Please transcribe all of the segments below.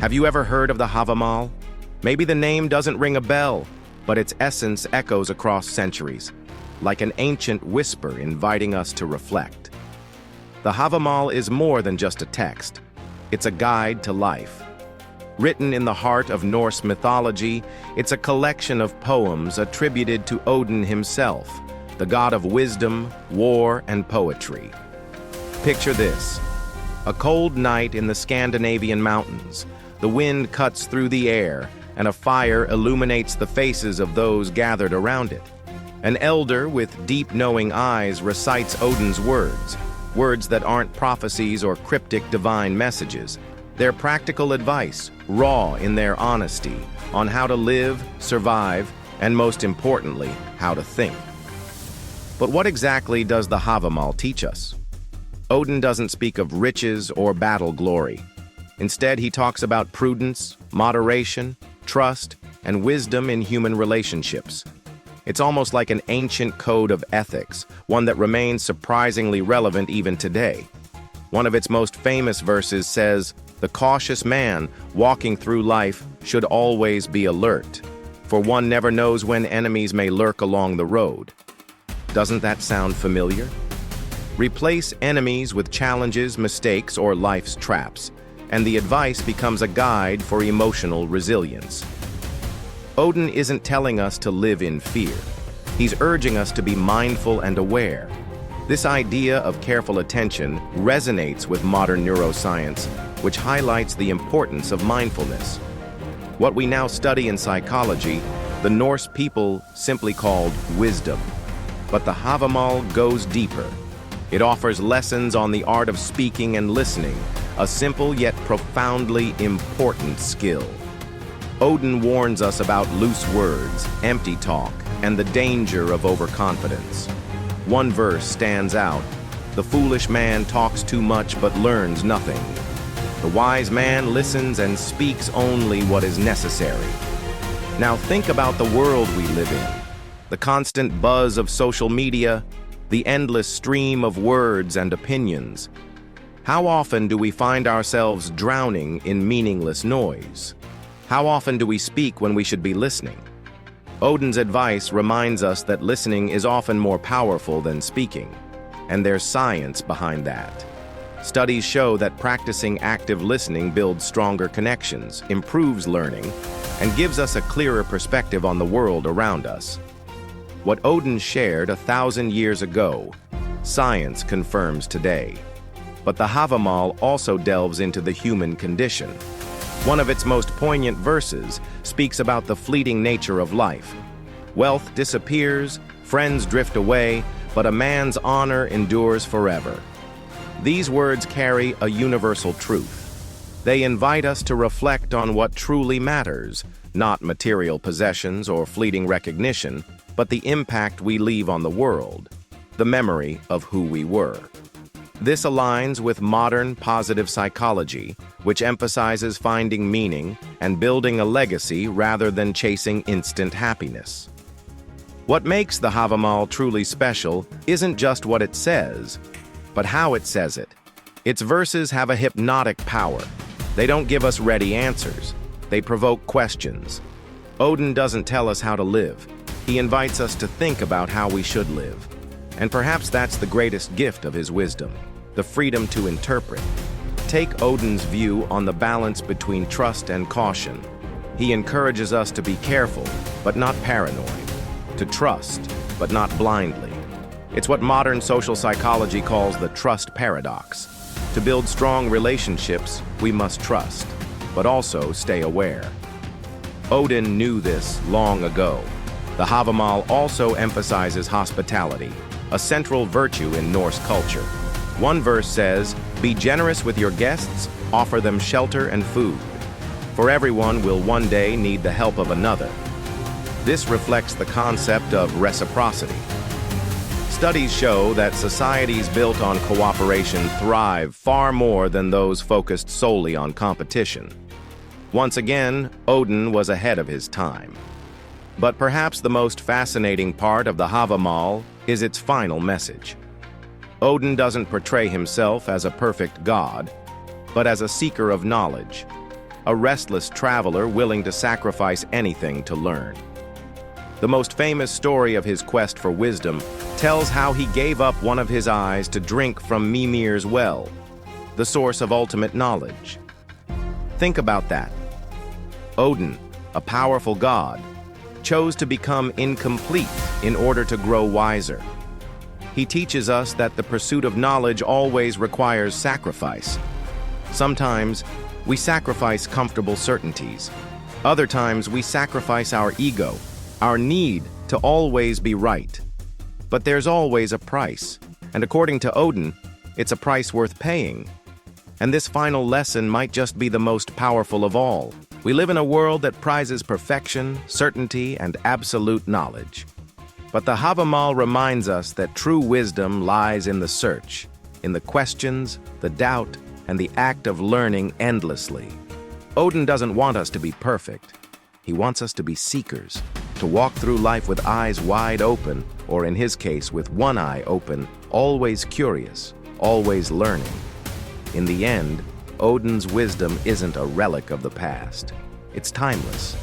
Have you ever heard of the Hávamál? Maybe the name doesn't ring a bell, but its essence echoes across centuries, like an ancient whisper inviting us to reflect. The Hávamál is more than just a text. It's a guide to life. Written in the heart of Norse mythology, it's a collection of poems attributed to Odin himself, the god of wisdom, war, and poetry. Picture this: a cold night in the Scandinavian mountains. The wind cuts through the air, and a fire illuminates the faces of those gathered around it. An elder with deep knowing eyes recites Odin's words, words that aren't prophecies or cryptic divine messages. They're practical advice, raw in their honesty, on how to live, survive, and most importantly, how to think. But what exactly does the Hávamál teach us? Odin doesn't speak of riches or battle glory. Instead, he talks about prudence, moderation, trust, and wisdom in human relationships. It's almost like an ancient code of ethics, one that remains surprisingly relevant even today. One of its most famous verses says, "The cautious man walking through life should always be alert, for one never knows when enemies may lurk along the road." Doesn't that sound familiar? Replace enemies with challenges, mistakes, or life's traps, and the advice becomes a guide for emotional resilience. Odin isn't telling us to live in fear. He's urging us to be mindful and aware. This idea of careful attention resonates with modern neuroscience, which highlights the importance of mindfulness. What we now study in psychology, the Norse people simply called wisdom. But the Hávamál goes deeper. It offers lessons on the art of speaking and listening, a simple yet profoundly important skill. Odin warns us about loose words, empty talk, and the danger of overconfidence. One verse stands out: "The foolish man talks too much but learns nothing. The wise man listens and speaks only what is necessary." Now think about the world we live in. The constant buzz of social media, the endless stream of words and opinions. How often do we find ourselves drowning in meaningless noise? How often do we speak when we should be listening? Odin's advice reminds us that listening is often more powerful than speaking, and there's science behind that. Studies show that practicing active listening builds stronger connections, improves learning, and gives us a clearer perspective on the world around us. What Odin shared 1,000 years ago, science confirms today. But the Hávamál also delves into the human condition. One of its most poignant verses speaks about the fleeting nature of life. Wealth disappears, friends drift away, but a man's honor endures forever. These words carry a universal truth. They invite us to reflect on what truly matters, not material possessions or fleeting recognition, but the impact we leave on the world, the memory of who we were. This aligns with modern positive psychology, which emphasizes finding meaning and building a legacy rather than chasing instant happiness. What makes the Hávamál truly special isn't just what it says, but how it says it. Its verses have a hypnotic power. They don't give us ready answers. They provoke questions. Odin doesn't tell us how to live. He invites us to think about how we should live. And perhaps that's the greatest gift of his wisdom, the freedom to interpret. Take Odin's view on the balance between trust and caution. He encourages us to be careful, but not paranoid, to trust, but not blindly. It's what modern social psychology calls the trust paradox. To build strong relationships, we must trust, but also stay aware. Odin knew this long ago. The Hávamál also emphasizes hospitality, a central virtue in Norse culture. One verse says, "Be generous with your guests, offer them shelter and food. For everyone will one day need the help of another." This reflects the concept of reciprocity. Studies show that societies built on cooperation thrive far more than those focused solely on competition. Once again, Odin was ahead of his time. But perhaps the most fascinating part of the Hávamál is its final message. Odin doesn't portray himself as a perfect god, but as a seeker of knowledge. a restless traveler willing to sacrifice anything to learn. The most famous story of his quest for wisdom tells how he gave up one of his eyes to drink from Mimir's well, the source of ultimate knowledge. Think about that. Odin, a powerful god, chose to become incomplete in order to grow wiser. He teaches us that the pursuit of knowledge always requires sacrifice. Sometimes, we sacrifice comfortable certainties. Other times, we sacrifice our ego, our need to always be right. But there's always a price, and according to Odin, it's a price worth paying. And this final lesson might just be the most powerful of all. We live in a world that prizes perfection, certainty, and absolute knowledge. But the Hávamál reminds us that true wisdom lies in the search, in the questions, the doubt, and the act of learning endlessly. Odin doesn't want us to be perfect. He wants us to be seekers, to walk through life with eyes wide open, or in his case, with one eye open, always curious, always learning. In the end, Odin's wisdom isn't a relic of the past. It's timeless.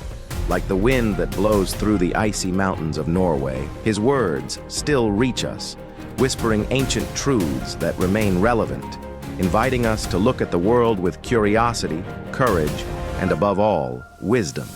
Like the wind that blows through the icy mountains of Norway, his words still reach us, whispering ancient truths that remain relevant, inviting us to look at the world with curiosity, courage, and above all, wisdom.